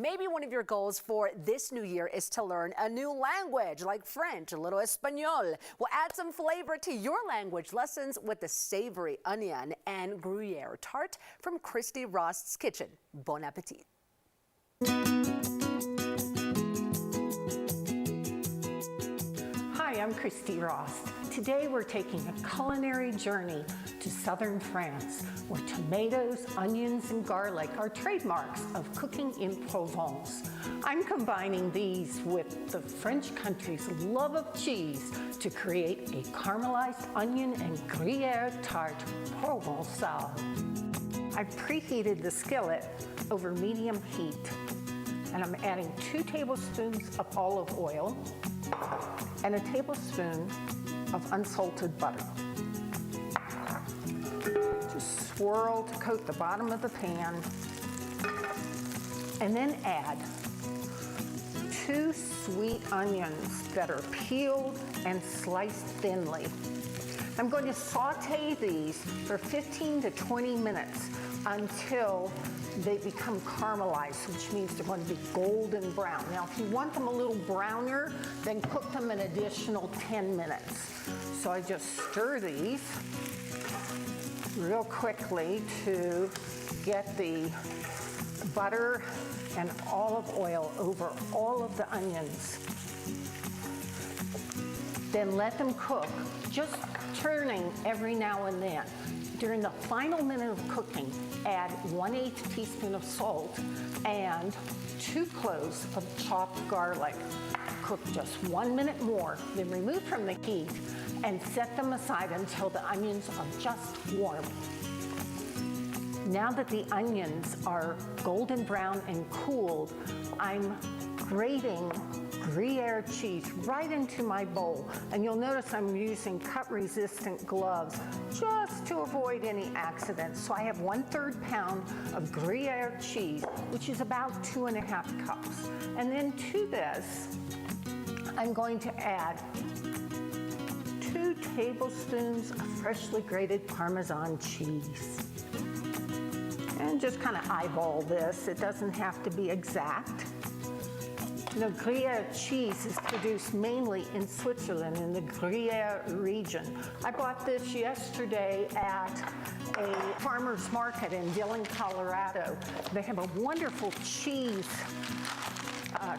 Maybe one of your goals for this new year is to learn a new language like French, a little Espanol. We'll add some flavor to your language lessons with the savory onion and Gruyere tart from Christy Rost's kitchen. Bon appetit. Hi, I'm Christy Rost. Today we're taking a culinary journey to southern France, where tomatoes, onions, and garlic are trademarks of cooking in Provence. I'm combining these with the French country's love of cheese to create a caramelized onion and Gruyere tart Provençal. I've preheated the skillet over medium heat, and I'm adding 2 tablespoons of olive oil and a tablespoon of unsalted butter. Just swirl to coat the bottom of the pan, and then add 2 sweet onions that are peeled and sliced thinly. I'm going to saute these for 15 to 20 minutes until they become caramelized, which means they're going to be golden brown. Now, if you want them a little browner, then cook them an additional 10 minutes. So I just stir these real quickly to get the butter and olive oil over all of the onions. Then let them cook, just turning every now and then. During the final minute of cooking, add 1/8 teaspoon of salt and 2 cloves of chopped garlic. Cook just 1 minute more, then remove from the heat and set them aside until the onions are just warm. Now that the onions are golden brown and cooled, I'm grating Gruyere cheese right into my bowl. And you'll notice I'm using cut-resistant gloves just to avoid any accidents. So I have 1/3 pound of Gruyere cheese, which is about 2½ cups. And then to this, I'm going to add 2 tablespoons of freshly grated Parmesan cheese. And just kind of eyeball this. It doesn't have to be exact. You know, Gruyere cheese is produced mainly in Switzerland, in the Gruyere region. I bought this yesterday at a farmer's market in Dillon, Colorado. They have a wonderful cheese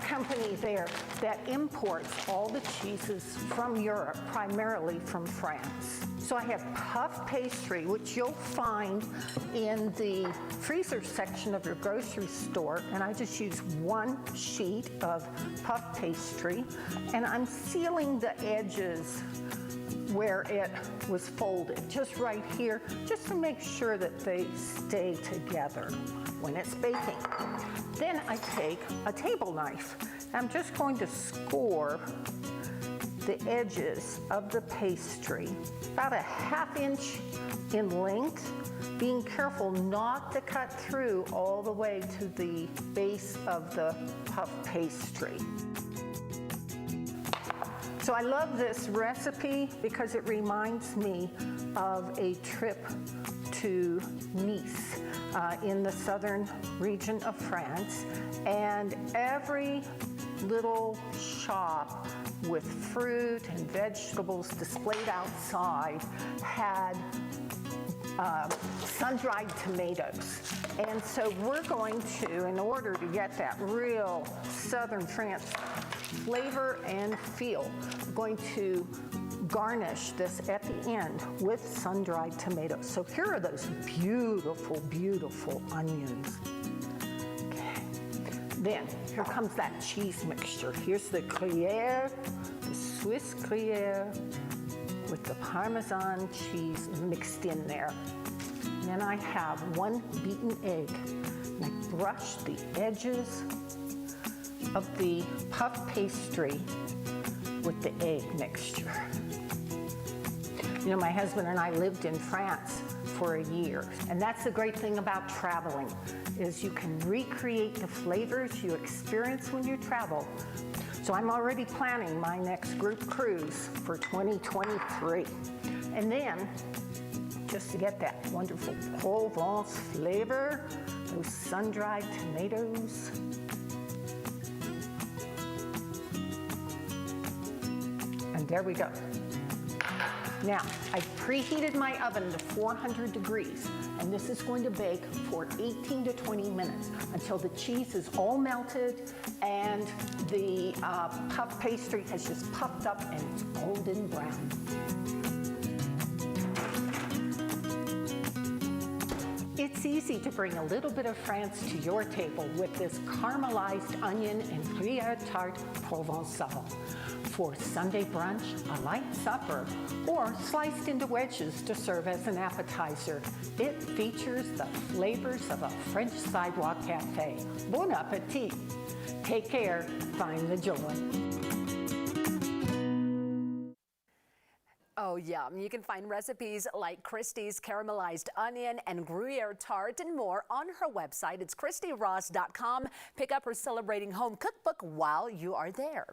company there that imports all the cheeses from Europe, primarily from France. So I have puff pastry, which you'll find in the freezer section of your grocery store, and I just use 1 sheet of puff pastry, and I'm sealing the edges where it was folded, just right here, just to make sure that they stay together when it's baking. Then I take a table knife. I'm just going to score the edges of the pastry about a 1/2 inch in length, being careful not to cut through all the way to the base of the puff pastry. So I love this recipe because it reminds me of a trip to Nice in the southern region of France, and every little shop with fruit and vegetables displayed outside had sun-dried tomatoes. And so we're going to, in order to get that real southern France flavor and feel, we're going to garnish this at the end with sun-dried tomatoes. So here are those beautiful, beautiful onions. Then, here comes that cheese mixture. Here's the Gruyere, the Swiss Gruyere, with the Parmesan cheese mixed in there. And then I have 1 beaten egg. And I brush the edges of the puff pastry with the egg mixture. You know, my husband and I lived in France for a year, and that's the great thing about traveling, is you can recreate the flavors you experience when you travel. So I'm already planning my next group cruise for 2023. And then, just to get that wonderful Provence flavor, those sun-dried tomatoes, There we go. Now, I've preheated my oven to 400 degrees, and this is going to bake for 18 to 20 minutes until the cheese is all melted and the puff pastry has just puffed up and it's golden brown. It's easy to bring a little bit of France to your table with this caramelized onion and Gruyere tart Provençal. For Sunday brunch, a light supper, or sliced into wedges to serve as an appetizer. It features the flavors of a French sidewalk cafe. Bon appetit! Take care, find the joy. Oh, yum. You can find recipes like Christy's caramelized onion and Gruyere tart and more on her website. It's ChristyRost.com. Pick up her Celebrating Home cookbook while you are there.